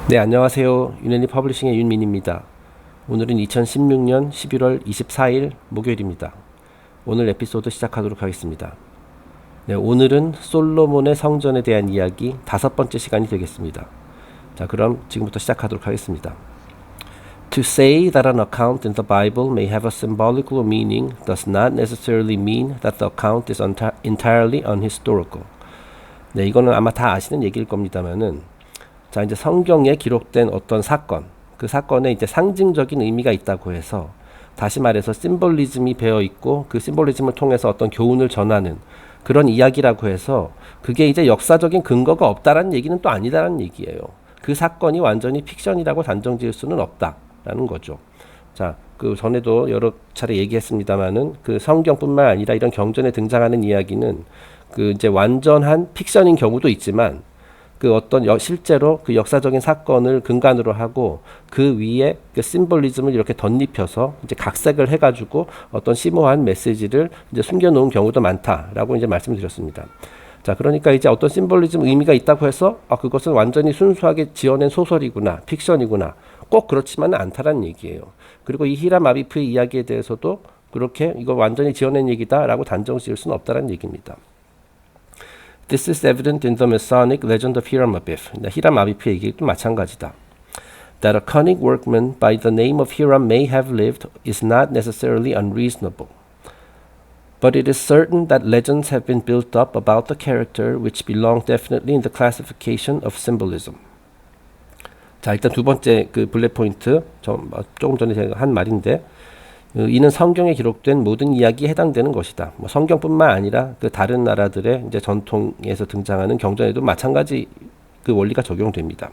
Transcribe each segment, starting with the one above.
네, 안녕하세요. 윤현희 퍼블리싱의 윤민입니다. 오늘은 2016년 11월 24일 목요일입니다. 오늘 에피소드 시작하도록 하겠습니다. 네, 오늘은 솔로몬의 성전에 대한 이야기 5번째 시간이 되겠습니다. 자, 그럼 지금부터 시작하도록 하겠습니다. To say that an account in the Bible may have a symbolical meaning does not necessarily mean that the account is entirely unhistorical. 네, 이거는 아마 다 아시는 얘기일 겁니다만은 자, 이제 성경에 기록된 어떤 사건, 그 사건에 이제 상징적인 의미가 있다고 해서 다시 말해서 심볼리즘이 배어 있고 그 심볼리즘을 통해서 어떤 교훈을 전하는 그런 이야기라고 해서 그게 이제 역사적인 근거가 없다라는 얘기는 또 아니다라는 얘기예요. 그 사건이 완전히 픽션이라고 단정 지을 수는 없다라는 거죠. 자, 그 전에도 여러 차례 얘기했습니다만은 그 성경뿐만 아니라 이런 경전에 등장하는 이야기는 그 이제 완전한 픽션인 경우도 있지만 그 어떤 실제로 그 역사적인 사건을 근간으로 하고 그 위에 그 심볼리즘을 이렇게 덧입혀서 이제 각색을 해가지고 어떤 심오한 메시지를 이제 숨겨놓은 경우도 많다라고 이제 말씀드렸습니다. 자, 그러니까 이제 어떤 심볼리즘 의미가 있다고 해서 그것은 완전히 순수하게 지어낸 소설이구나, 픽션이구나, 꼭 그렇지만은 않다라는 얘기예요. 그리고 이 히람 아비프의 이야기에 대해서도 그렇게 이거 완전히 지어낸 얘기다라고 단정 지을 수는 없다라는 얘기입니다. This is evident in the Masonic legend of Hiram Abip. 히람 아비프의 얘기도 마찬가지다. That a cunning workman by the name of Hiram may have lived is not necessarily unreasonable. But it is certain that legends have been built up about the character which belong definitely in the classification of symbolism. 자, 일단 두 번째 그 블랙 포인트 조금 전에 제가 한 말인데 이는 성경에 기록된 모든 이야기에 해당되는 것이다. 뭐 성경뿐만 아니라 그 다른 나라들의 이제 전통에서 등장하는 경전에도 마찬가지 그 원리가 적용됩니다.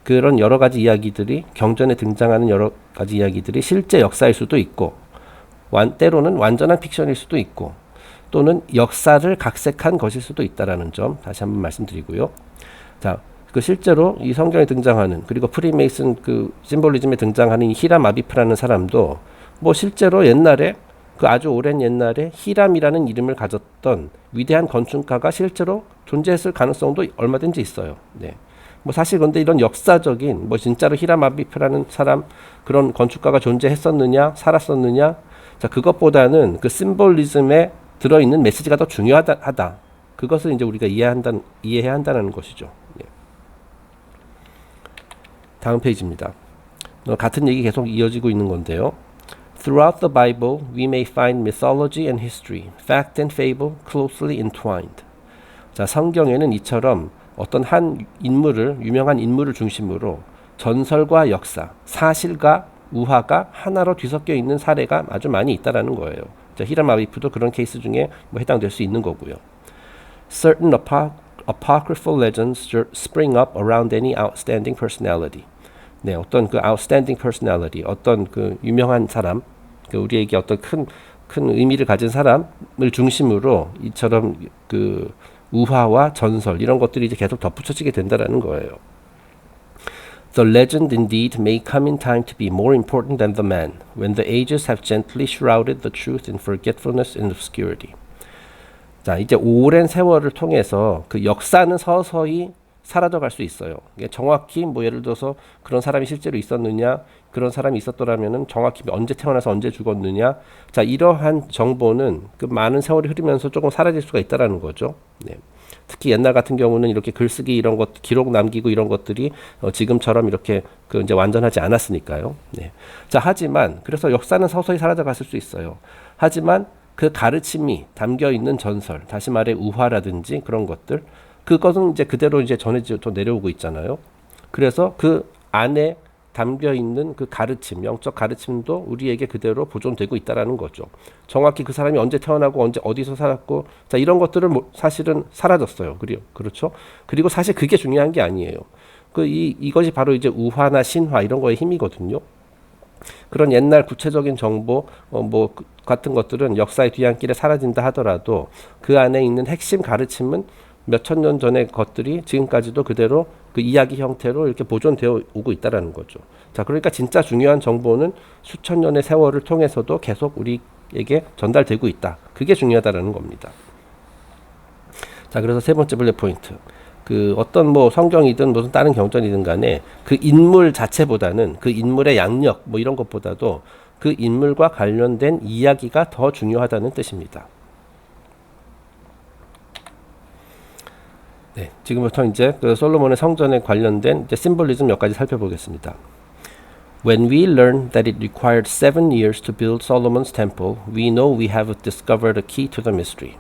그런 여러 가지 이야기들이 경전에 등장하는 여러 가지 이야기들이 실제 역사일 수도 있고 때로는 완전한 픽션일 수도 있고 또는 역사를 각색한 것일 수도 있다라는 점 다시 한번 말씀드리고요. 자, 그 실제로 이 성경에 등장하는 그리고 프리메이슨 그 심볼리즘에 등장하는 히람 아비프라는 사람도 뭐 실제로 옛날에 그 아주 오랜 옛날에 히람이라는 이름을 가졌던 위대한 건축가가 실제로 존재했을 가능성도 얼마든지 있어요. 네. 뭐 사실 근데 이런 역사적인 뭐 진짜로 히람 아비프라는 사람 그런 건축가가 존재했었느냐 살았었느냐 자 그것보다는 그 심볼리즘에 들어있는 메시지가 더 중요하다. 그것을 이제 우리가 이해해야 한다는 것이죠. 네. 다음 페이지입니다. 같은 얘기 계속 이어지고 있는 건데요. Throughout the Bible, we may find mythology and history, fact and fable closely entwined. 자, 성경에는 이처럼 어떤 한 인물을 유명한 인물을 중심으로 전설과 역사, 사실과 우화가 하나로 뒤섞여 있는 사례가 아주 많이 있다라는 거예요. 자, 히람 아비프도 그런 케이스 중에 뭐 해당될 수 있는 거고요. Certain apocryphal legends spring up around any outstanding personality. 네, 어떤 그 outstanding personality, 어떤 그 유명한 사람, 그 우리에게 어떤 큰 의미를 가진 사람을 중심으로 이처럼 그 우화와 전설 이런 것들이 이제 계속 덧붙여지게 된다라는 거예요. The legend indeed may come in time to be more important than the man, when the ages have gently shrouded the truth in forgetfulness and obscurity. 자, 이제 오랜 세월을 통해서 그 역사는 서서히 사라져갈 수 있어요. 정확히 뭐 예를 들어서 그런 사람이 실제로 있었느냐, 그런 사람이 있었더라면은 정확히 언제 태어나서 언제 죽었느냐, 자 이러한 정보는 그 많은 세월이 흐르면서 조금 사라질 수가 있다라는 거죠. 네. 특히 옛날 같은 경우는 이렇게 글쓰기 이런 것, 기록 남기고 이런 것들이 지금처럼 이렇게 그 이제 완전하지 않았으니까요. 네. 자 하지만 그래서 역사는 서서히 사라져갔을 수 있어요. 하지만 그 가르침이 담겨 있는 전설, 다시 말해 우화라든지 그런 것들. 그것은 이제 그대로 이제 전해져 내려오고 있잖아요. 그래서 그 안에 담겨 있는 그 가르침, 영적 가르침도 우리에게 그대로 보존되고 있다라는 거죠. 정확히 그 사람이 언제 태어나고 언제 어디서 살았고, 자 이런 것들은 사실은 사라졌어요. 그렇죠? 그리고 사실 그게 중요한 게 아니에요. 이것이 바로 이제 우화나 신화 이런 거의 힘이거든요. 그런 옛날 구체적인 정보 같은 것들은 역사의 뒤안길에 사라진다 하더라도 그 안에 있는 핵심 가르침은 몇천 년 전의 것들이 지금까지도 그대로 그 이야기 형태로 이렇게 보존되어 오고 있다라는 거죠. 자, 그러니까 진짜 중요한 정보는 수천 년의 세월을 통해서도 계속 우리에게 전달되고 있다. 그게 중요하다라는 겁니다. 자, 그래서 세 번째 블랙 포인트. 그 어떤 뭐 성경이든 무슨 다른 경전이든 간에 그 인물 자체보다는 그 인물의 양력 뭐 이런 것보다도 그 인물과 관련된 이야기가 더 중요하다는 뜻입니다. 네, 지금부터 이제 그 솔로몬의 성전에 관련된 이제 심볼리즘 몇 가지 살펴보겠습니다. When we learn that it required 7 years to build Solomon's temple, we know we have discovered a key to the mystery.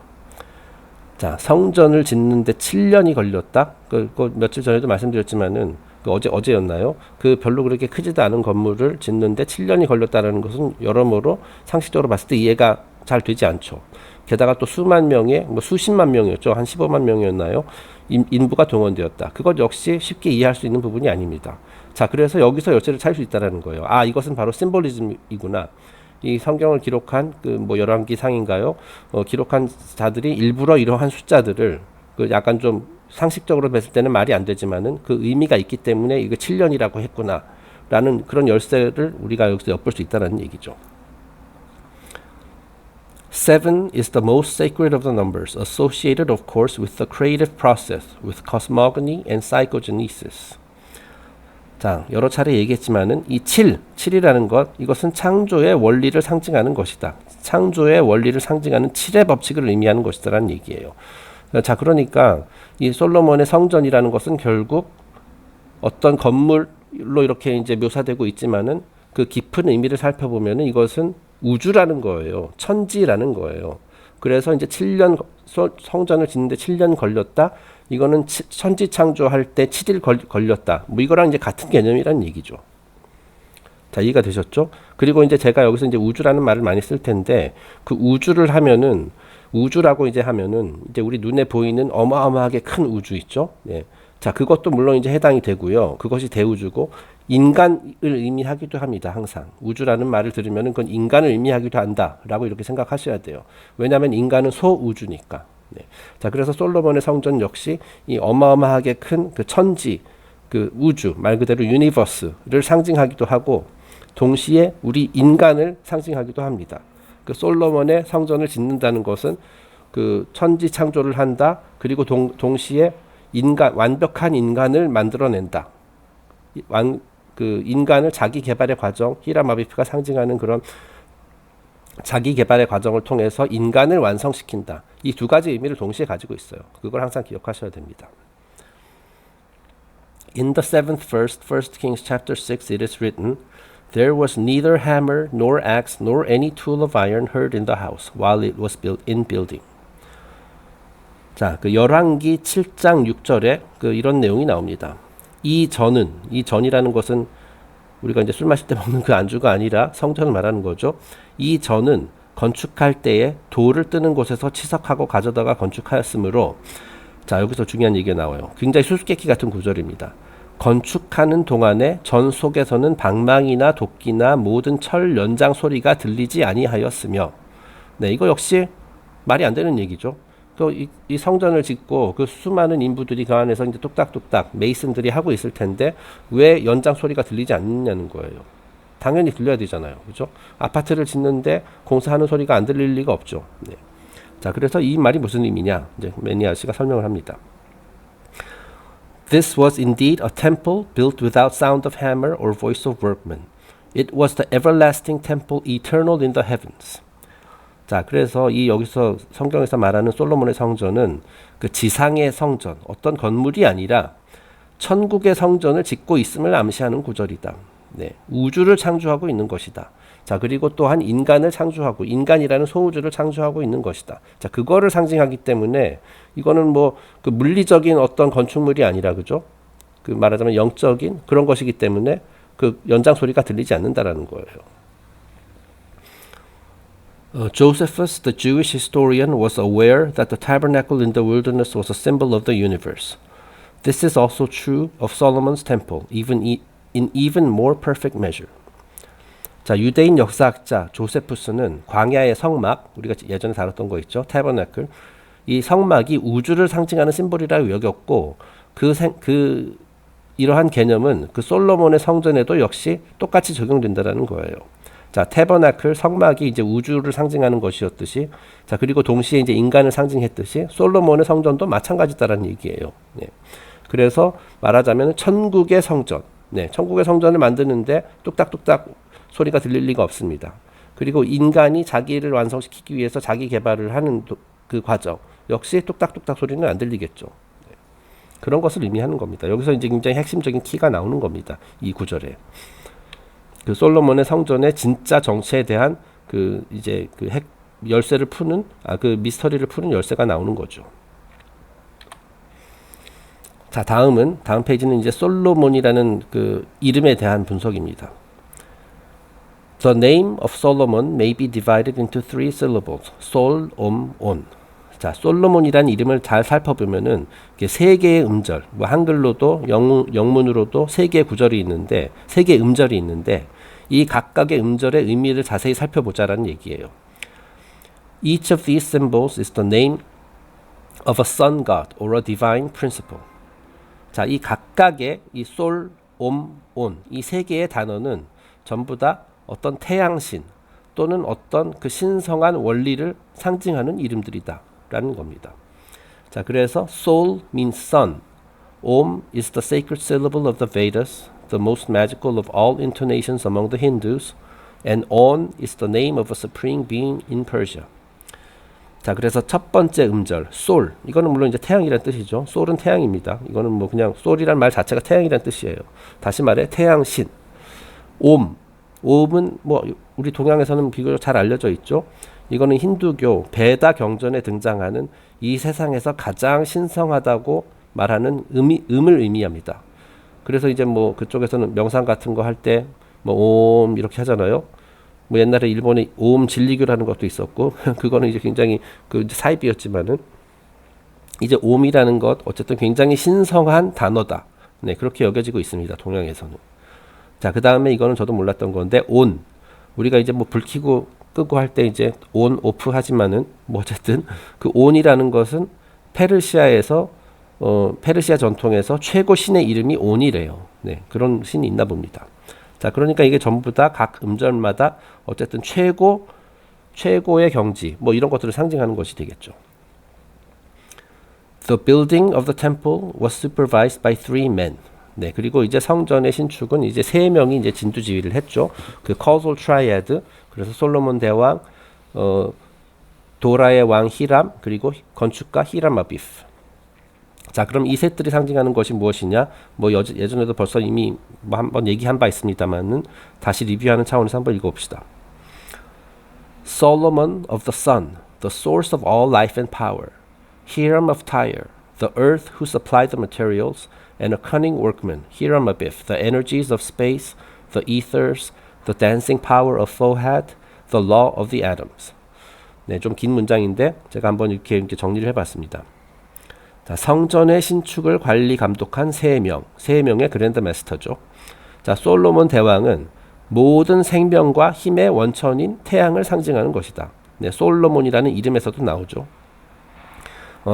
자, 성전을 짓는데 7년이 걸렸다. 그 며칠 전에도 말씀드렸지만은 어제였나요? 그 별로 그렇게 크지도 않은 건물을 짓는데 7년이 걸렸다라는 것은 여러모로 상식적으로 봤을 때 이해가 잘 되지 않죠. 게다가 또 수만 명의 뭐 수십만 명이었죠. 한 15만 명이었나요? 인부가 동원되었다. 그것 역시 쉽게 이해할 수 있는 부분이 아닙니다. 자, 그래서 여기서 열쇠를 찾을 수 있다라는 거예요. 아, 이것은 바로 심볼리즘이구나. 이 성경을 기록한 그 뭐 열왕기 상인가요? 기록한 자들이 일부러 이러한 숫자들을 그 약간 좀 상식적으로 봤을 때는 말이 안 되지만은 그 의미가 있기 때문에 이거 7년이라고 했구나라는 그런 열쇠를 우리가 여기서 엿볼 수 있다는 얘기죠. 7 is the most sacred of the numbers, associated of course with the creative process, with cosmogony and psychogenesis. 자, 여러 차례 얘기했지만은 이 7이라는 것, 이것은 창조의 원리를 상징하는 것이다. 창조의 원리를 상징하는 7의 법칙을 의미하는 것이다라는 얘기예요. 자, 그러니까 이 솔로몬의 성전이라는 것은 결국 어떤 건물로 이렇게 이제 묘사되고 있지만은 그 깊은 의미를 살펴보면은 이것은 우주라는 거예요. 천지라는 거예요. 그래서 이제 7년 성전을 짓는데 7년 걸렸다. 이거는 천지 창조할 때 7일 걸렸다. 뭐 이거랑 이제 같은 개념이라는 얘기죠. 자, 이해가 되셨죠? 그리고 이제 제가 여기서 이제 우주라는 말을 많이 쓸 텐데 그 우주를 하면은 우주라고 이제 하면은 이제 우리 눈에 보이는 어마어마하게 큰 우주 있죠? 예. 자, 그것도 물론 이제 해당이 되고요. 그것이 대우주고 인간을 의미하기도 합니다. 항상 우주라는 말을 들으면은 그건 인간을 의미하기도 한다라고 이렇게 생각하셔야 돼요. 왜냐하면 인간은 소우주니까. 네. 자, 그래서 솔로몬의 성전 역시 이 어마어마하게 큰 그 천지, 그 우주 말 그대로 유니버스를 상징하기도 하고 동시에 우리 인간을 상징하기도 합니다. 그 솔로몬의 성전을 짓는다는 것은 그 천지 창조를 한다. 그리고 동시에 완벽한 인간을 만들어낸다. 그 인간을 자기 개발의 과정, 히람 아비프가 상징하는 그런 자기 개발의 과정을 통해서 인간을 완성시킨다. 이 두 가지 의미를 동시에 가지고 있어요. 그걸 항상 기억하셔야 됩니다. In the seventh verse, 1 Kings chapter 6, it is written, There was neither hammer, nor axe, nor any tool of iron heard in the house, while it was in building. 자, 그 열왕기 7장 6절에 그 이런 내용이 나옵니다. 이 전이라는 것은 우리가 이제 술 마실 때 먹는 그 안주가 아니라 성전을 말하는 거죠. 이 전은 건축할 때에 돌을 뜨는 곳에서 치석하고 가져다가 건축하였으므로, 자, 여기서 중요한 얘기가 나와요. 굉장히 수수께끼 같은 구절입니다. 건축하는 동안에 전 속에서는 방망이나 도끼나 모든 철 연장 소리가 들리지 아니하였으며, 네, 이거 역시 말이 안 되는 얘기죠. 이 성전을 짓고 그 수많은 인부들이 그 안에서 이제 뚝딱뚝딱 메이슨들이 하고 있을 텐데 왜 연장 소리가 들리지 않느냐는 거예요. 당연히 들려야 되잖아요. 그죠? 아파트를 짓는데 공사하는 소리가 안 들릴 리가 없죠. 네. 자, 그래서 이 말이 무슨 의미냐? 이제 매니아 씨가 설명을 합니다. This was indeed a temple built without sound of hammer or voice of workman. It was the everlasting temple eternal in the heavens. 자, 그래서 이 여기서 성경에서 말하는 솔로몬의 성전은 그 지상의 성전, 어떤 건물이 아니라 천국의 성전을 짓고 있음을 암시하는 구절이다. 네, 우주를 창조하고 있는 것이다. 자, 그리고 또한 인간을 창조하고 인간이라는 소우주를 창조하고 있는 것이다. 자, 그거를 상징하기 때문에 이거는 뭐 그 물리적인 어떤 건축물이 아니라, 그죠? 그 말하자면 영적인 그런 것이기 때문에 그 연장 소리가 들리지 않는다라는 거예요. Josephus, the Jewish historian, was aware that the tabernacle in the wilderness was a symbol of the universe. This is also true of Solomon's temple, in even more perfect measure. 자, 유대인 역사학자 조세푸스는 광야의 성막, 우리가 예전에 다뤘던 거 있죠, 타버나클. 이 성막이 우주를 상징하는 심볼이라고 여겼고, 이러한 개념은 그 솔로몬의 성전에도 역시 똑같이 적용된다라는 거예요. 자, 태버나클 성막이 이제 우주를 상징하는 것이었듯이, 자, 그리고 동시에 이제 인간을 상징했듯이 솔로몬의 성전도 마찬가지다라는 얘기예요. 네. 그래서 말하자면 천국의 성전, 네, 천국의 성전을 만드는데 뚝딱뚝딱 소리가 들릴 리가 없습니다. 그리고 인간이 자기를 완성시키기 위해서 자기 개발을 하는 그 과정 역시 뚝딱뚝딱 소리는 안 들리겠죠. 네. 그런 것을 의미하는 겁니다. 여기서 이제 굉장히 핵심적인 키가 나오는 겁니다. 이 구절에. 그 솔로몬의 성전의 진짜 정체에 대한 그 이제 그 핵 열쇠를 푸는 그 미스터리를 푸는 열쇠가 나오는 거죠. 자, 다음 페이지는 이제 솔로몬이라는 그 이름에 대한 분석입니다. The name of Solomon may be divided into three syllables. Sol, on. 자, 솔로몬이라는 이름을 잘 살펴보면은 세 개의 음절, 뭐 한글로도 영문으로도 세 개의 구절이 있는데, 세 개의 음절이 있는데, 이 각각의 음절의 의미를 자세히 살펴보자라는 얘기예요. Each of these symbols is the name of a sun god or a divine principle. 자, 이 각각의 이 솔, 온 이 세 개의 단어는 전부 다 어떤 태양신 또는 어떤 그 신성한 원리를 상징하는 이름들이다 라는 겁니다. 자, 그래서 Sol means sun, is the sacred syllable of the Vedas, the most magical of all intonations among the Hindus, and On is the name of a supreme being in Persia. 자, 그래서 첫 번째 음절 솔, 이거는 물론 이제 태양이란 뜻이죠. 솔은 태양입니다. 이거는 뭐 그냥 솔이란 말 자체가 태양이란 뜻이에요. 다시 말해 태양신. 옴은 뭐 우리 동양에서는 비교적 잘 알려져 있죠. 이거는 힌두교 베다 경전에 등장하는 이 세상에서 가장 신성하다고 말하는 음을 의미합니다. 그래서 이제 뭐 그쪽에서는 명상 같은 거 할 때 뭐 옴 이렇게 하잖아요. 뭐 옛날에 일본에 옴 진리교라는 것도 있었고 그거는 이제 굉장히 그 사이비였지만은 이제 옴이라는 것 어쨌든 굉장히 신성한 단어다. 네, 그렇게 여겨지고 있습니다. 동양에서는. 자, 그 다음에 이거는 저도 몰랐던 건데 온, 우리가 이제 뭐 불 켜고 끄고 할 때 이제 온 오프 하지만은 뭐 어쨌든 그 온이라는 것은 페르시아에서 페르시아 전통에서 최고 신의 이름이 온이래요. 네, 그런 신이 있나 봅니다. 자, 그러니까 이게 전부 다 각 음절마다 어쨌든 최고의 경지 뭐 이런 것들을 상징하는 것이 되겠죠. The building of the temple was supervised by three men. 네, 그리고 이제 성전의 신축은 이제 세 명이 이제 진두지휘를 했죠. 그 causal triad, 그래서 솔로몬 대왕, 도라의 왕 히람, 그리고 건축가 히람 아비프. 자, 그럼 이 셋들이 상징하는 것이 무엇이냐? 뭐 예전에도 벌써 이미 뭐 한번 얘기한 바 있습니다만은 다시 리뷰하는 차원에서 한번 읽어봅시다. Solomon of the sun, the source of all life and power. Hiram of Tyre, the earth who supplied the materials, and a cunning workman, Hiram Abif, the energies of space, the ethers, the dancing power of Fohad, the law of the atoms. 네, 좀 긴 문장인데 제가 한번 이렇게 정리를 해봤습니다. 자, 성전의 신축을 관리 감독한 세 명의 그랜드 마스터죠. 자, 솔로몬 대왕은 모든 생명과 힘의 원천인 태양을 상징하는 것이다. 네, 솔로몬이라는 이름에서도 나오죠.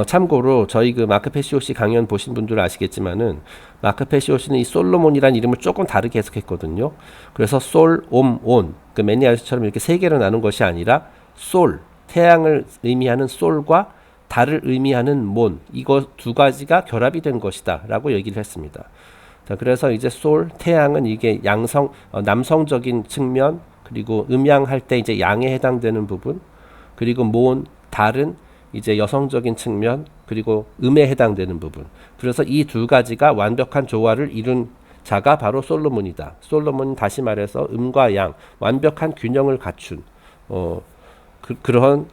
참고로 저희 그 마크 페시오시 강연 보신 분들은 아시겠지만은 마크 페시오시는 이 솔로몬이라는 이름을 조금 다르게 해석했거든요. 그래서 솔, 온, 그 매니아스처럼 이렇게 세 개로 나눈 것이 아니라 솔, 태양을 의미하는 솔과 달을 의미하는 몬, 이거 두 가지가 결합이 된 것이다 라고 얘기를 했습니다. 자, 그래서 이제 솔, 태양은 이게 남성적인 측면, 그리고 음양할 때 이제 양에 해당되는 부분, 그리고 몬, 달은 이제 여성적인 측면, 그리고 음에 해당되는 부분. 그래서 이 두 가지가 완벽한 조화를 이룬 자가 바로 솔로몬이다. 솔로몬은 다시 말해서 음과 양, 완벽한 균형을 갖춘 그런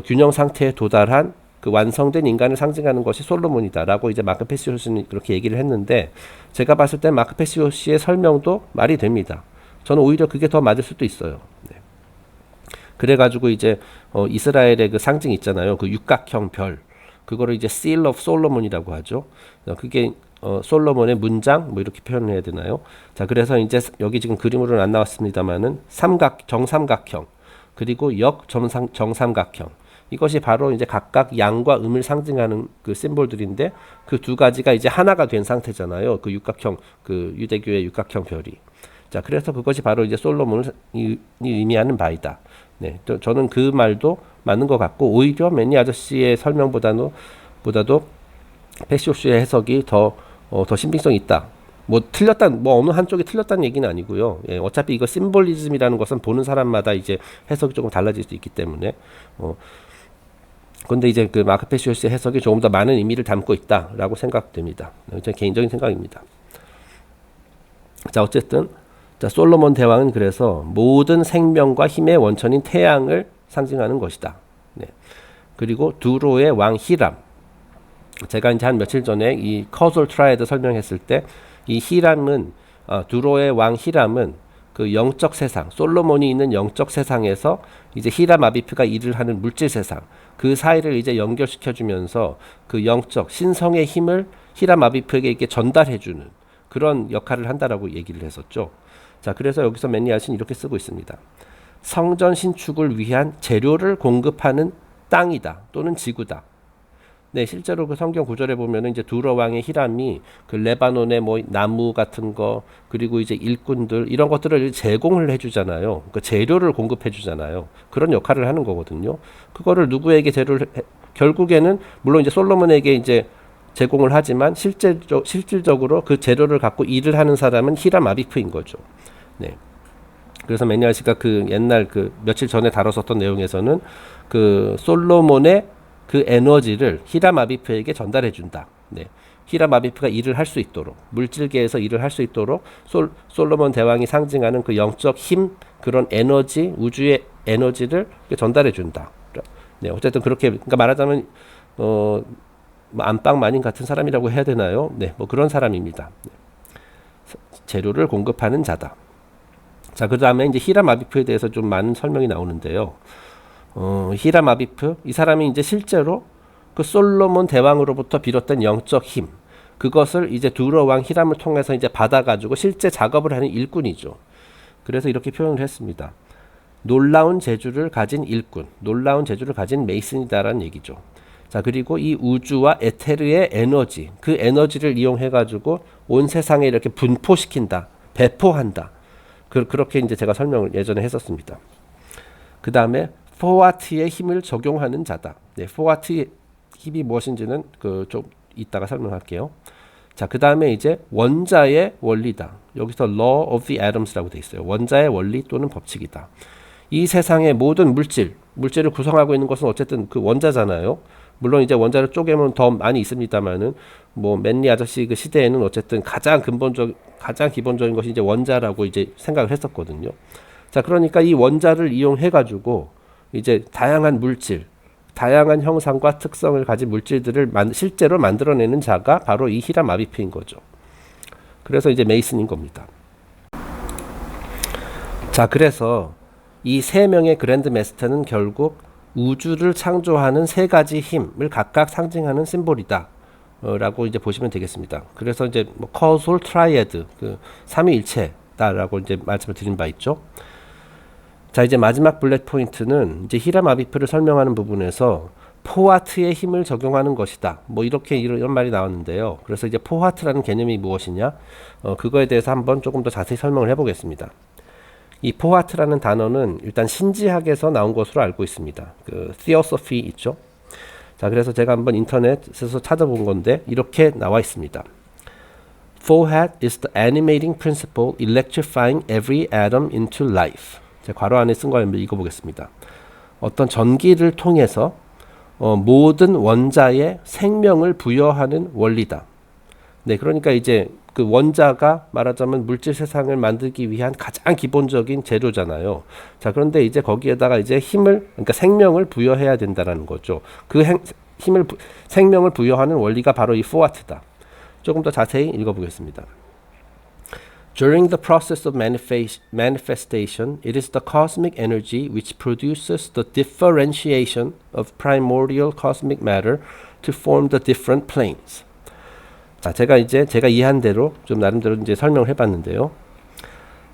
균형 상태에 도달한 그 완성된 인간을 상징하는 것이 솔로몬이다라고 이제 마크 페시오시는 그렇게 얘기를 했는데, 제가 봤을 때 마크 페시오시의 설명도 말이 됩니다. 저는 오히려 그게 더 맞을 수도 있어요. 네. 그래가지고 이제 이스라엘의 그 상징 있잖아요. 그 육각형 별, 그거를 이제 Seal of Solomon이라고 하죠. 그게 솔로몬의 문장 뭐 이렇게 표현을 해야 되나요? 자, 그래서 이제 여기 지금 그림으로는 안 나왔습니다만은 정삼각형, 그리고 정삼각형, 이것이 바로 이제 각각 양과 음을 상징하는 그 심볼들인데, 그 두 가지가 이제 하나가 된 상태잖아요. 그 육각형, 그 유대교의 육각형 별이. 자, 그래서 그것이 바로 이제 솔로몬을 의미하는 바이다. 네, 저는 그 말도 맞는 것 같고, 오히려 매니 아저씨의 설명보다도 패시오스의 해석이 더 신빙성이 있다. 뭐 어느 한쪽이 틀렸다는 얘기는 아니고요. 예, 어차피 이거 심볼리즘이라는 것은 보는 사람마다 이제 해석이 조금 달라질 수 있기 때문에 근데 이제 그 마크 패시오스의 해석이 조금 더 많은 의미를 담고 있다라고 생각됩니다. 제 개인적인 생각입니다. 자, 어쨌든 자, 솔로몬 대왕은 그래서 모든 생명과 힘의 원천인 태양을 상징하는 것이다. 네. 그리고 두로의 왕 히람. 제가 이제 한 며칠 전에 이 커솔 트라이드 설명했을 때 이 히람은 두로의 왕 히람은 그 영적 세상, 솔로몬이 있는 영적 세상에서 이제 히람 아비프가 일을 하는 물질 세상, 그 사이를 이제 연결시켜 주면서 그 영적 신성의 힘을 히람 아비프에게 이렇게 전달해 주는 그런 역할을 한다라고 얘기를 했었죠. 자, 그래서 여기서 매니아신 이렇게 쓰고 있습니다. 성전 신축을 위한 재료를 공급하는 땅이다 또는 지구다. 네, 실제로 그 성경 구절에 보면은 이제 두로 왕의 히람이 그 레바논의 뭐 나무 같은 거 그리고 이제 일꾼들 이런 것들을 제공을 해주잖아요. 그 재료를 공급해주잖아요. 그런 역할을 하는 거거든요. 그거를 누구에게 결국에는 물론 이제 솔로몬에게 이제 제공을 하지만 실질적으로 그 재료를 갖고 일을 하는 사람은 히람 아비프인 거죠. 네. 그래서 매니아 씨가 그 옛날 그 며칠 전에 다뤘었던 내용에서는 그 솔로몬의 그 에너지를 히람 아비프에게 전달해 준다. 네. 히람 아비프가 일을 할 수 있도록 물질계에서 일을 할 수 있도록 솔로몬 대왕이 상징하는 그 영적 힘 그런 에너지 우주의 에너지를 전달해 준다. 네. 어쨌든 그렇게 그러니까 말하자면 뭐 안방마님 같은 사람이라고 해야 되나요? 네. 뭐 그런 사람입니다. 네. 재료를 공급하는 자다. 자, 그 다음에 이제 히람 아비프에 대해서 좀 많은 설명이 나오는데요. 히람 아비프 이 사람이 이제 실제로 그 솔로몬 대왕으로부터 비롯된 영적 힘 그것을 이제 두로 왕 히람을 통해서 이제 받아가지고 실제 작업을 하는 일꾼이죠. 그래서 이렇게 표현을 했습니다. 놀라운 재주를 가진 일꾼, 놀라운 재주를 가진 메이슨이다라는 얘기죠. 자, 그리고 이 우주와 에테르의 에너지, 그 에너지를 이용해가지고 온 세상에 이렇게 분포시킨다, 배포한다. 그렇게 이제 제가 설명을 예전에 했었습니다. 그 다음에 포와트의 힘을 적용하는 자다. 네, 포와트의 힘이 무엇인지는 좀 이따가 설명할게요. 자, 그 다음에 이제 원자의 원리다. 여기서 Law of the Atoms라고 돼 있어요. 원자의 원리 또는 법칙이다. 이 세상의 모든 물질을 구성하고 있는 것은 어쨌든 그 원자잖아요. 물론 이제 원자를 쪼개면 더 많이 있습니다만은 뭐 맨리 아저씨 그 시대에는 어쨌든 가장 기본적인 것이 이제 원자라고 이제 생각을 했었거든요. 자, 그러니까 이 원자를 이용해 가지고 이제 다양한 물질, 다양한 형상과 특성을 가진 물질들을 실제로 만들어내는 자가 바로 이 히람 아비프인 거죠. 그래서 이제 메이슨인 겁니다. 자, 그래서 이 세 명의 그랜드 마스터는 결국 우주를 창조하는 세 가지 힘을 각각 상징하는 심볼이다. 라고 이제 보시면 되겠습니다. 그래서 이제 뭐 커솔 트라이애드, 그 삼위일체다라고 이제 말씀을 드린 바 있죠. 자, 이제 마지막 블랙 포인트는 이제 히람 아비프를 설명하는 부분에서 포와트의 힘을 적용하는 것이다. 뭐 이런 말이 나왔는데요. 그래서 이제 포와트라는 개념이 무엇이냐? 그거에 대해서 한번 조금 더 자세히 설명을 해보겠습니다. 이 포와트라는 단어는 일단 신지학에서 나온 것으로 알고 있습니다. 그 theosophy 있죠. 자, 그래서 제가 한번 인터넷에서 찾아본 건데 이렇게 나와 있습니다. Fohat is the animating principle electrifying every atom into life. 제가 괄호 안에 쓴 거 한번 읽어보겠습니다. 어떤 전기를 통해서 모든 원자에 생명을 부여하는 원리다. 네, 그러니까 이제 그 원자가 말하자면 물질 세상을 만들기 위한 가장 기본적인 재료잖아요. 자, 그런데 이제 거기에다가 이제 그러니까 생명을 부여해야 된다는 거죠. 그 생명을 부여하는 원리가 바로 이 포와트다. 조금 더 자세히 읽어보겠습니다. During the process of manifestation, it is the cosmic energy which produces the differentiation of primordial cosmic matter to form the different planes. 자, 제가 이해한 대로 좀 나름대로 이제 설명을 해봤는데요.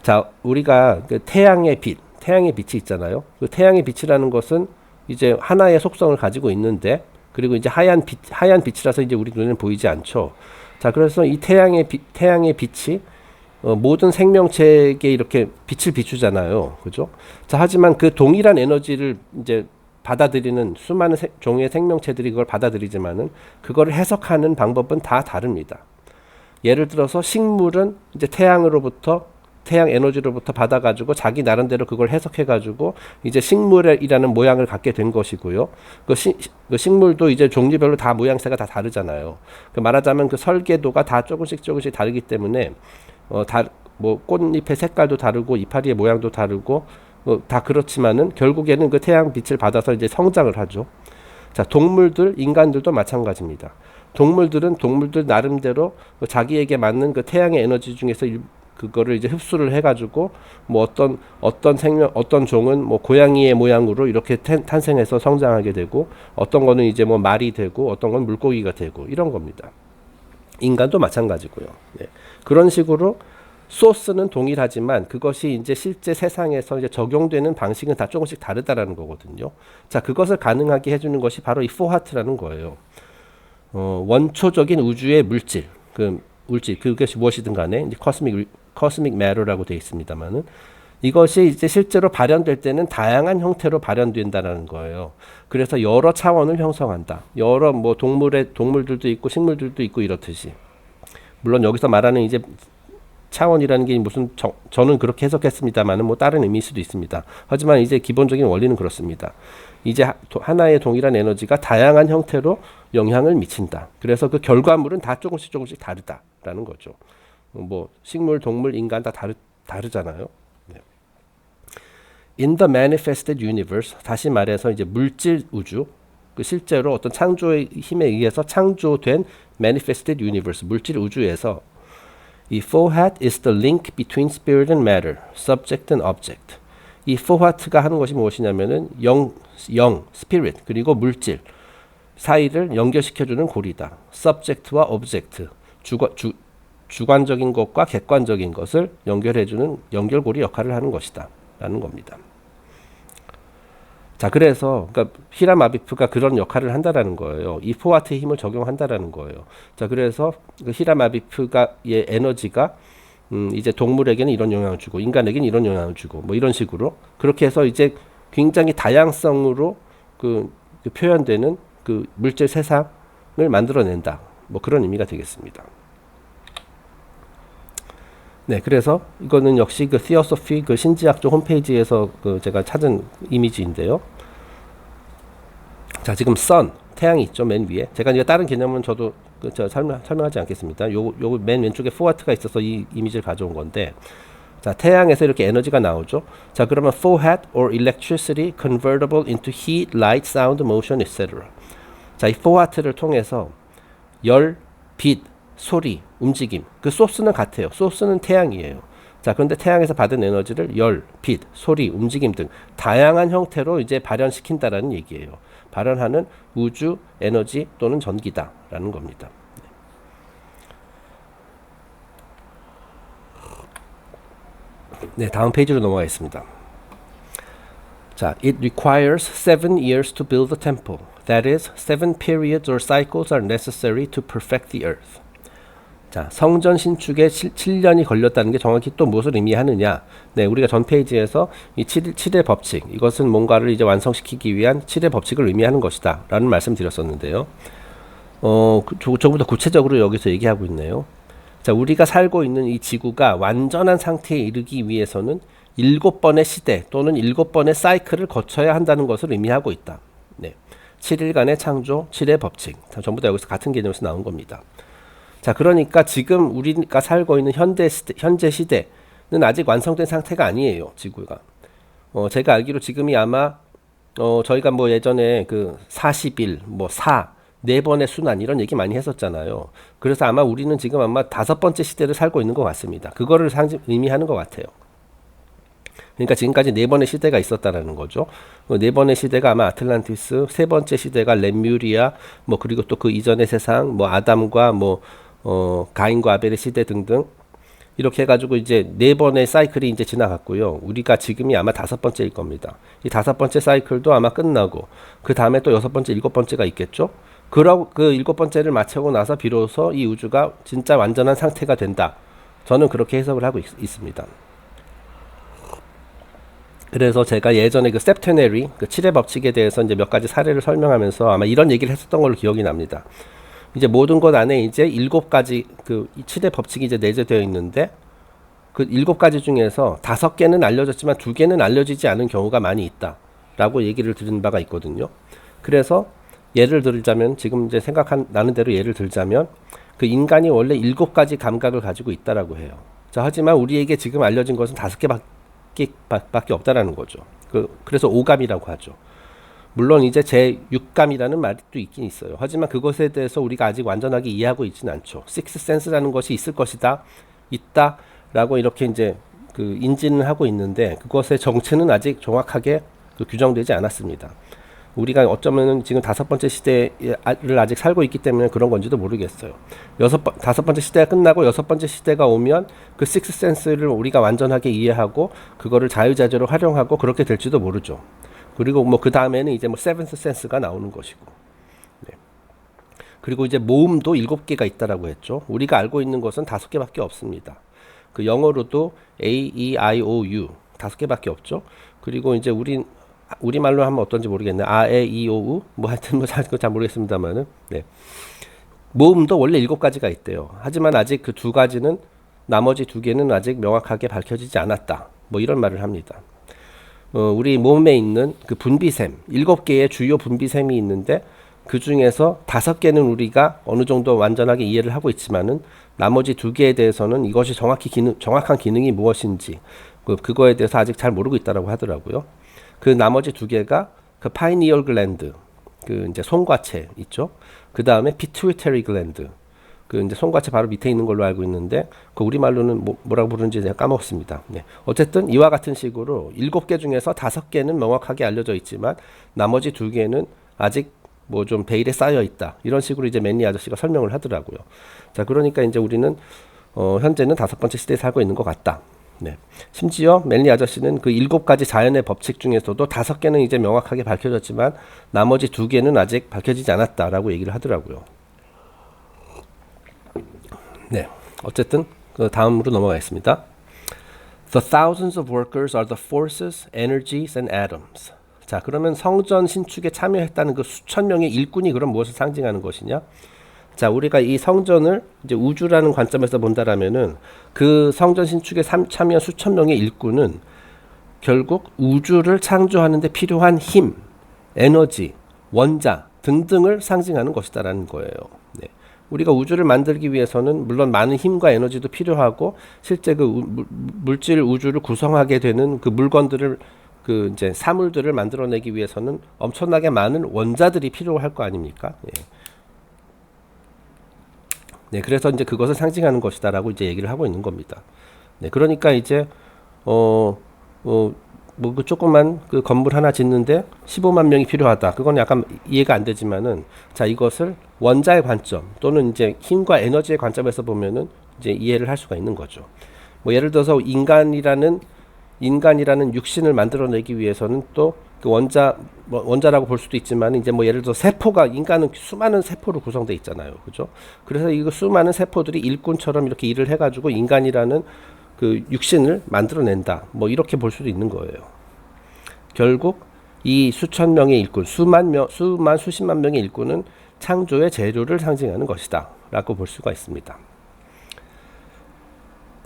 자, 우리가 그 태양의 빛이 있잖아요. 그 태양의 빛이라는 것은 이제 하나의 속성을 가지고 있는데, 그리고 이제 하얀 빛이라서 이제 우리 눈에는 보이지 않죠. 자, 그래서 이 태양의 빛이 모든 생명체에게 이렇게 빛을 비추잖아요. 그죠? 자, 하지만 그 동일한 에너지를 이제 받아들이는 수많은 종의 생명체들이 그걸 받아들이지만은 그걸 해석하는 방법은 다 다릅니다. 예를 들어서 식물은 이제 태양 에너지로부터 받아가지고 자기 나름대로 그걸 해석해가지고 이제 식물이라는 모양을 갖게 된 것이고요. 그 식물도 이제 종류별로 다 모양새가 다 다르잖아요. 말하자면 그 설계도가 다 조금씩 다르기 때문에 뭐 꽃잎의 색깔도 다르고 이파리의 모양도 다르고 다 그렇지만은 결국에는 그 태양 빛을 받아서 이제 성장을 하죠. 자, 인간들도 마찬가지입니다. 동물들 나름대로 자기에게 맞는 그 태양의 에너지 중에서 그거를 이제 흡수를 해가지고 뭐 어떤 종은 뭐 고양이의 모양으로 이렇게 탄생해서 성장하게 되고 어떤 거는 이제 뭐 말이 되고 어떤 건 물고기가 되고 이런 겁니다. 인간도 마찬가지고요. 네. 그런 식으로 소스는 동일하지만 그것이 이제 실제 세상에서 이제 적용되는 방식은 다 조금씩 다르다라는 거거든요. 자, 그것을 가능하게 해주는 것이 바로 이 포하트라는 거예요. 원초적인 우주의 물질, 그것이 무엇이든 간에 이제 cosmic matter라고 되어 있습니다만은 이것이 이제 실제로 발현될 때는 다양한 형태로 발현된다는 거예요. 그래서 여러 차원을 형성한다. 여러 뭐 동물들도 있고 식물들도 있고 이렇듯이. 물론 여기서 말하는 이제 차원이라는 게 무슨 저는 그렇게 해석했습니다만은 뭐 다른 의미일 수도 있습니다. 하지만 이제 기본적인 원리는 그렇습니다. 이제 하나의 동일한 에너지가 다양한 형태로 영향을 미친다. 그래서 그 결과물은 다 조금씩 다르다라는 거죠. 뭐 식물, 동물, 인간 다 다르잖아요. 네. In the manifested universe, 다시 말해서 이제 물질 우주, 그 실제로 어떤 창조의 힘에 의해서 창조된 manifested universe, 물질 우주에서 이 fohat is the link between spirit and matter, subject and object. 이 fohat가 하는 것이 무엇이냐면은 영, spirit 그리고 물질 사이를 연결시켜주는 고리다. subject와 object, 주관적인 것과 객관적인 것을 연결해주는 연결고리 역할을 하는 것이다 라는 겁니다. 자, 그래서 그러니까 히람 아비프가 그런 역할을 한다라는 거예요. 이 포하트의 힘을 적용한다라는 거예요. 자, 그래서 그 히람 아비프가의 에너지가 이제 동물에게는 이런 영향을 주고 인간에게는 이런 영향을 주고 뭐 이런 식으로 그렇게 해서 이제 굉장히 다양성으로 그 표현되는 그 물질 세상을 만들어낸다. 뭐 그런 의미가 되겠습니다. 네, 그래서 이거는 역시 그 티어소피 그 신지학 쪽 홈페이지에서 그 제가 찾은 이미지인데요. 자, 지금 선 태양이 있죠, 맨 위에. 제가 이제 다른 개념은 저도 설명하지 않겠습니다. 요 맨 왼쪽에 포하트가 있어서 이 이미지를 가져온 건데, 자, 태양에서 이렇게 에너지가 나오죠. 자, 그러면 fohat or electricity convertible into heat, light, sound, motion, etc. 자, 이 fohat를 통해서 열, 빛, 소리, 움직임. 그 소스는 같아요. 소스는 태양이에요. 자, 그런데 태양에서 받은 에너지를 열, 빛, 소리, 움직임 등 다양한 형태로 이제 발현시킨다라는 얘기예요. 발현하는 우주 에너지 또는 전기다라는 겁니다. 네, 다음 페이지로 넘어가겠습니다. 자, it requires 7 years to build a temple. That is, 7 periods or cycles are necessary to perfect the earth. 자, 성전 신축에 7년이 걸렸다는 게 정확히 또 무엇을 의미하느냐? 네, 우리가 전 페이지에서 이 7의 법칙, 이것은 뭔가를 이제 완성시키기 위한 7의 법칙을 의미하는 것이다 라는 말씀 드렸었는데요. 조금 더 구체적으로 여기서 얘기하고 있네요. 자, 우리가 살고 있는 이 지구가 완전한 상태에 이르기 위해서는 7번의 시대 또는 7번의 사이클을 거쳐야 한다는 것을 의미하고 있다. 네, 7일간의 창조, 7의 법칙, 전부 다 여기서 같은 개념에서 나온 겁니다. 자, 그러니까 지금 우리가 살고 있는 현재 시대는 아직 완성된 상태가 아니에요, 지구가. 제가 알기로 지금이 아마, 저희가 뭐 예전에 그 40일, 뭐 4번의 순환 이런 얘기 많이 했었잖아요. 그래서 아마 우리는 지금 아마 5번째 시대를 살고 있는 것 같습니다. 그거를 의미하는 것 같아요. 그러니까 지금까지 4번의 시대가 있었다라는 거죠. 4번의 시대가 아마 아틀란티스, 3번째 시대가 렘뮤리아, 뭐 그리고 또 그 이전의 세상, 뭐 아담과 뭐 가인과 아벨의 시대 등등 이렇게 해가지고 이제 4번의 사이클이 이제 지나갔고요. 우리가 지금이 아마 5번째일 겁니다. 이 5번째 사이클도 아마 끝나고 그 다음에 또 6번째, 7번째가 있겠죠. 그러고 그 7번째를 마치고 나서 비로소 이 우주가 진짜 완전한 상태가 된다 저는 그렇게 해석을 하고 있습니다. 그래서 제가 예전에 그 septenary, 그 7의 법칙에 대해서 이제 몇 가지 사례를 설명하면서 아마 이런 얘기를 했었던 걸로 기억이 납니다. 이제 모든 것 안에 이제 7가지 그 7의 법칙이 이제 내재되어 있는데 그 7가지 중에서 5개는 알려졌지만 2개는 알려지지 않은 경우가 많이 있다라고 얘기를 들은 바가 있거든요. 그래서 예를 들자면 지금 이제 나는 대로 예를 들자면 그 인간이 원래 7가지 감각을 가지고 있다라고 해요. 자, 하지만 우리에게 지금 알려진 것은 5개밖에 없다라는 거죠. 그래서 오감이라고 하죠. 물론 이제 제6감이라는 말이 또 있긴 있어요. 하지만 그것에 대해서 우리가 아직 완전하게 이해하고 있지는 않죠. 식스 센스라는 것이 있을 것이다, 있다라고 이렇게 이제 그 인지는 하고 있는데 그것의 정체는 아직 정확하게 규정되지 않았습니다. 우리가 어쩌면은 지금 5번째 시대를 아직 살고 있기 때문에 그런 건지도 모르겠어요. 5번째 시대가 끝나고 6번째 시대가 오면 그 식스 센스를 우리가 완전하게 이해하고 그거를 자유자재로 활용하고 그렇게 될지도 모르죠. 그리고 뭐 그 다음에는 이제 뭐 세븐스 센스가 나오는 것이고. 네. 그리고 이제 모음도 7개가 있다라고 했죠. 우리가 알고 있는 것은 5개밖에 없습니다. 그 영어로도 A, E, I, O, U 5개밖에 없죠. 그리고 이제 우리말로 하면 어떤지 모르겠네. 아, 에, 이, 오, 우 뭐 하여튼 뭐 잘 모르겠습니다만은. 네. 모음도 원래 7가지가 있대요. 하지만 아직 그 2가지는 나머지 2개는 아직 명확하게 밝혀지지 않았다. 뭐 이런 말을 합니다. 우리 몸에 있는 그 분비샘 7개의 주요 분비샘이 있는데 그 중에서 5개는 우리가 어느 정도 완전하게 이해를 하고 있지만은 나머지 2개에 대해서는 이것이 정확한 기능이 무엇인지 그거에 대해서 아직 잘 모르고 있다라고 하더라고요. 그 나머지 2개가 그 파이니얼 글랜드, 그 이제 송과체 있죠. 그 다음에 피투이터리 글랜드, 그 이제 송과체 바로 밑에 있는 걸로 알고 있는데 그 우리말로는 뭐라고 부르는지 제가 까먹었습니다. 네. 어쨌든 이와 같은 식으로 7개 중에서 5개는 명확하게 알려져 있지만 나머지 2개는 아직 뭐 좀 베일에 쌓여 있다. 이런 식으로 이제 맨리 아저씨가 설명을 하더라고요. 자, 그러니까 이제 우리는 현재는 5번째 시대에 살고 있는 것 같다. 네. 심지어 맨리 아저씨는 그 7가지 자연의 법칙 중에서도 5개는 이제 명확하게 밝혀졌지만 나머지 2개는 아직 밝혀지지 않았다라고 얘기를 하더라고요. 네. 어쨌든 그 다음으로 넘어가겠습니다. The thousands of workers are the forces, energies, and atoms. 자, 그러면 성전 신축에 참여했다는 그 수천 명의 일꾼이 그럼 무엇을 상징하는 것이냐? 자, 우리가 이 성전을 이제 우주라는 관점에서 본다라면은 그 성전 신축에 참여한 수천 명의 일꾼은 결국 우주를 창조하는 데 필요한 힘, 에너지, 원자 등등을 상징하는 것이다라는 거예요. 네. 우리가 우주를 만들기 위해서는 물론 많은 힘과 에너지도 필요하고 실제 그 물질 우주를 구성하게 되는 그 물건들을 그 이제 사물들을 만들어내기 위해서는 엄청나게 많은 원자들이 필요할 거 아닙니까? 네. 네, 그래서 이제 그것을 상징하는 것이다라고 이제 얘기를 하고 있는 겁니다. 네, 그러니까 이제 뭐 그 조그만 그 건물 하나 짓는데 15만 명이 필요하다. 그건 약간 이해가 안 되지만은 자, 이것을 원자의 관점 또는 이제 힘과 에너지의 관점에서 보면은 이제 이해를 할 수가 있는 거죠. 뭐 예를 들어서 인간이라는 육신을 만들어내기 위해서는 또 그 원자라고 볼 수도 있지만 이제 뭐 예를 들어 세포가 인간은 수많은 세포로 구성되어 있잖아요, 그죠? 그래서 이거 수많은 세포들이 일꾼처럼 이렇게 일을 해가지고 인간이라는 그 육신을 만들어낸다, 뭐 이렇게 볼 수도 있는 거예요. 결국 이 수천 명의 일꾼, 수십만 명의 일꾼은 창조의 재료를 상징하는 것이다라고 볼 수가 있습니다.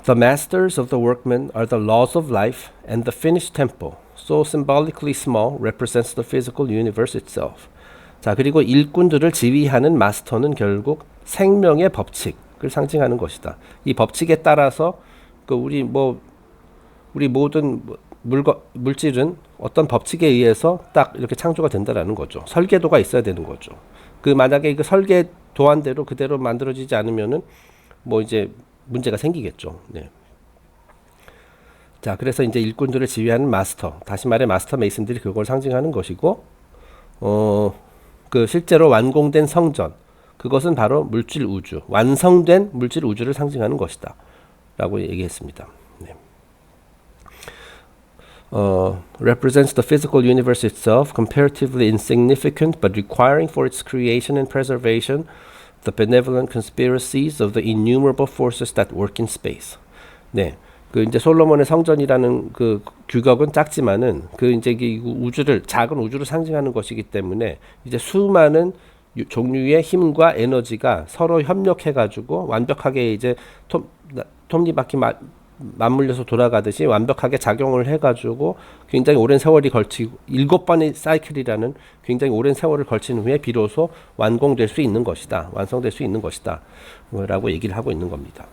The masters of the workmen are the laws of life, and the finished temple, so symbolically small, represents the physical universe itself. 자, 그리고 일꾼들을 지휘하는 마스터는 결국 생명의 법칙을 상징하는 것이다. 이 법칙에 따라서 그 우리 모든 물질은 어떤 법칙에 의해서 딱 이렇게 창조가 된다라는 거죠. 설계도가 있어야 되는 거죠. 그 만약에 그 설계 도안대로 그대로 만들어지지 않으면은 뭐 이제 문제가 생기겠죠. 네. 자, 그래서 이제 일꾼들을 지휘하는 마스터, 다시 말해 마스터 메이슨들이 그걸 상징하는 것이고, 그 실제로 완공된 성전, 그것은 바로 물질 우주, 완성된 물질 우주를 상징하는 것이다라고 얘기했습니다. 네. Represents the physical universe itself, comparatively insignificant, but requiring for its creation and preservation the benevolent conspiracies of the innumerable forces that work in space. 네. 그 이제 솔로몬의 성전이라는 그 규격은 작지만은 그 이제 우주를 작은 우주를 상징하는 것이기 때문에 이제 수많은 종류의 힘과 에너지가 서로 협력해 가지고 완벽하게 이제 톱니바퀴 맞물려서 돌아가듯이 완벽하게 작용을 해 가지고 굉장히 오랜 세월이 걸치고 7번의 사이클이라는 굉장히 오랜 세월을 걸친 후에 비로소 완공될 수 있는 것이다. 완성될 수 있는 것이다. 라고 얘기를 하고 있는 겁니다.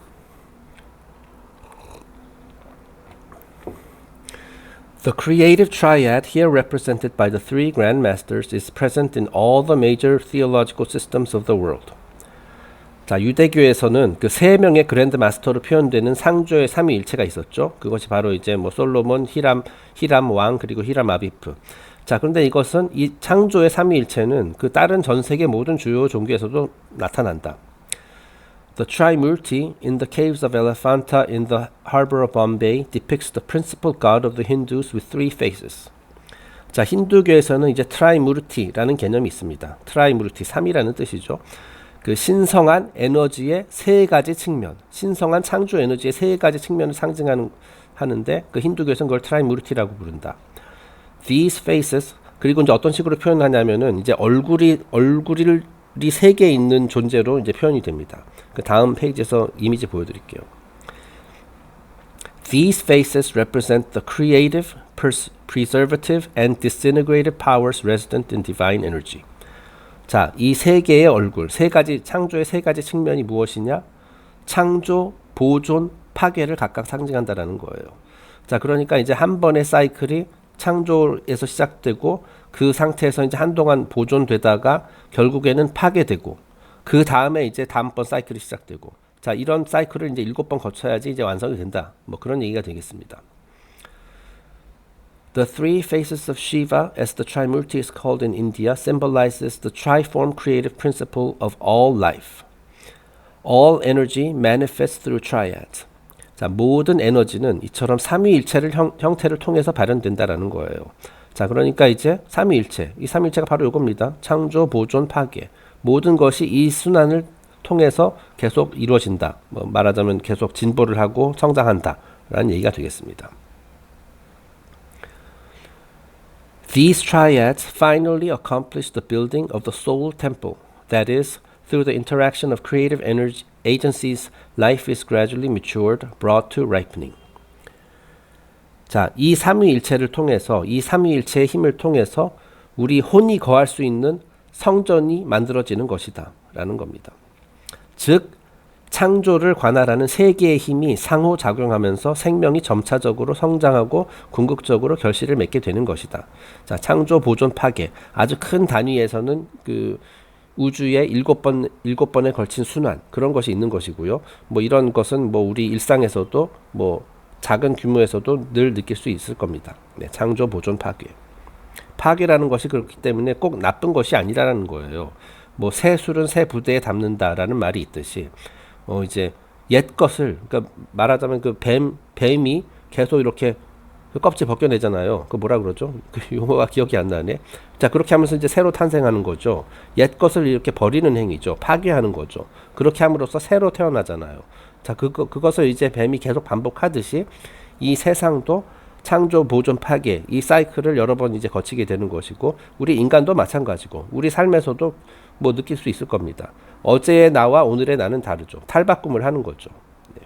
The creative triad here represented by the three grand masters is present in all the major theological systems of the world. 자, 유대교에서는 그 세 명의 그랜드 마스터로 표현되는 상조의 삼위일체가 있었죠. 그것이 바로 이제 뭐 솔로몬, 히람 왕 그리고 히람 아비프. 자, 그런데 이것은 이 창조의 삼위일체는 그 다른 전 세계 모든 주요 종교에서도 나타난다. The Trimurti in the caves of Elephanta in the harbor of Bombay depicts the principal god of the Hindus with three faces. 자, 힌두교에서는 이제 트라이무르티라는 개념이 있습니다. 트라이무르티, 3이라는 뜻이죠. 그 신성한 에너지의 세 가지 측면, 신성한 창조 에너지의 세 가지 측면을 하는데 그 힌두교에서는 그걸 트라이무르티라고 부른다. These faces, 그리고 이제 어떤 식으로 표현하냐면은 이제 얼굴이 세 개 있는 존재로 이제 표현이 됩니다. 그 다음 페이지에서 이미지 보여드릴게요. These faces represent the creative, preservative, and disintegrative powers resident in divine energy. 자, 이 세 개의 얼굴, 세 가지 창조의 세 가지 측면이 무엇이냐? 창조, 보존, 파괴를 각각 상징한다라는 거예요. 자, 그러니까 이제 한 번의 사이클이 창조에서 시작되고 그 상태에서 이제 한동안 보존되다가 결국에는 파괴되고 그 다음에 이제 다음번 사이클이 시작되고 자, 이런 사이클을 이제 7번 거쳐야지 이제 완성이 된다. 뭐 그런 얘기가 되겠습니다. The three faces of Shiva, as the Trimurti is called in India, symbolizes the triform creative principle of all life. All energy manifests through triads. 자, 모든 에너지는 이처럼 삼위일체를 형태를 통해서 발현된다라는 거예요. 자, 그러니까 이제 삼위일체, 이 삼위일체가 바로 이겁니다. 창조, 보존, 파괴. 모든 것이 이 순환을 통해서 계속 이루어진다. 뭐 말하자면 계속 진보를 하고 성장한다라는 얘기가 되겠습니다. These triads finally accomplish the building of the soul temple. That is, through the interaction of creative energy agencies, life is gradually matured, brought to ripening. 자, 이 삼위일체를 통해서, 이 삼위일체의 힘을 통해서 우리 혼이 거할 수 있는 성전이 만들어지는 것이다 라는 겁니다. 즉 창조를 관할하는 세 개의 힘이 상호작용하면서 생명이 점차적으로 성장하고 궁극적으로 결실을 맺게 되는 것이다. 자, 창조, 보존, 파괴. 아주 큰 단위에서는 그 우주의 7번에 걸친 순환, 그런 것이 있는 것이고요. 뭐 이런 것은 뭐 우리 일상에서도 뭐 작은 규모에서도 늘 느낄 수 있을 겁니다. 네, 창조, 보존, 파괴. 파괴라는 것이 그렇기 때문에 꼭 나쁜 것이 아니라는 거예요. 뭐 새 술은 새 부대에 담는다라는 말이 있듯이 이제 옛 것을, 그러니까 말하자면 그 뱀이 계속 이렇게 그 껍질 벗겨내잖아요. 그 뭐라 그러죠? 그 용어가 기억이 안 나네. 자, 그렇게 하면서 이제 새로 탄생하는 거죠. 옛 것을 이렇게 버리는 행위죠. 파괴하는 거죠. 그렇게 함으로써 새로 태어나잖아요. 자, 그것을 이제 뱀이 계속 반복하듯이 이 세상도 창조, 보존, 파괴, 이 사이클을 여러 번 이제 거치게 되는 것이고, 우리 인간도 마찬가지고, 우리 삶에서도 뭐 느낄 수 있을 겁니다. 어제의 나와 오늘의 나는 다르죠. 탈바꿈을 하는 거죠. 네.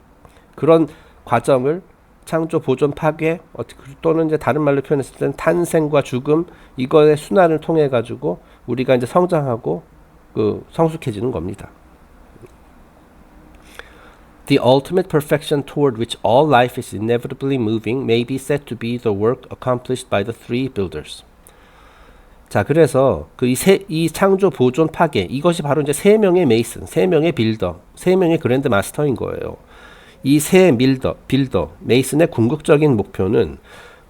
그런 과정을 창조, 보존, 파괴, 또는 이제 다른 말로 표현했을 때는 탄생과 죽음, 이거의 순환을 통해 가지고 우리가 이제 성장하고 성숙해지는 겁니다. The ultimate perfection toward which all life is inevitably moving may be said to be the work accomplished by the three builders. 자, 그래서 이 창조, 보존, 파괴, 이것이 바로 이제 세 명의 메이슨, 세 명의 빌더, 세 명의 그랜드 마스터인 거예요. 이 세 빌더, 메이슨의 궁극적인 목표는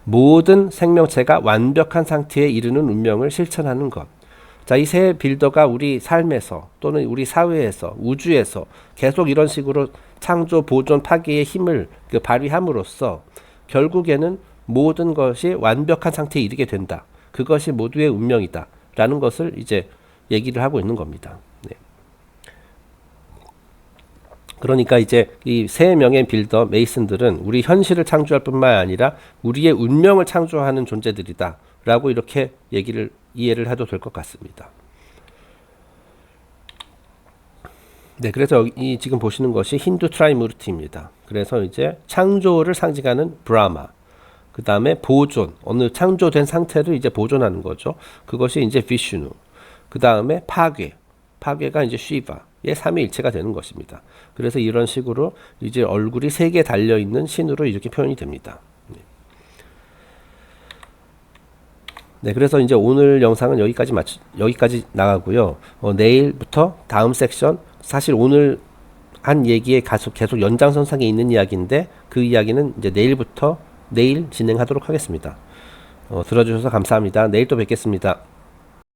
모든 생명체가 완벽한 상태에 이르는 운명을 실천하는 것. 자, 이 세 빌더가 우리 삶에서 또는 우리 사회에서, 우주에서 계속 이런 식으로 창조, 보존, 파괴의 힘을 발휘함으로써 결국에는 모든 것이 완벽한 상태에 이르게 된다. 그것이 모두의 운명이다. 라는 것을 이제 얘기를 하고 있는 겁니다. 네. 그러니까 이제 이 세 명의 빌더 메이슨들은 우리 현실을 창조할 뿐만 아니라 우리의 운명을 창조하는 존재들이다 라고 이렇게 이해를 해도 될 것 같습니다. 네, 그래서 이 지금 보시는 것이 힌두 트라이무르티입니다. 그래서 이제 창조를 상징하는 브라마, 그 다음에 보존, 어느 창조된 상태를 이제 보존하는 거죠. 그것이 이제 비슈누, 그 다음에 파괴가 이제 쉬바의 삼위일체가 되는 것입니다. 그래서 이런 식으로 이제 얼굴이 세 개 달려 있는 신으로 이렇게 표현이 됩니다. 네, 그래서 이제 오늘 영상은 여기까지 나가고요. 내일부터 다음 섹션, 사실 오늘 한 얘기에 계속 연장선상에 있는 이야기인데 그 이야기는 이제 내일 진행하도록 하겠습니다. 들어주셔서 감사합니다. 내일 또 뵙겠습니다.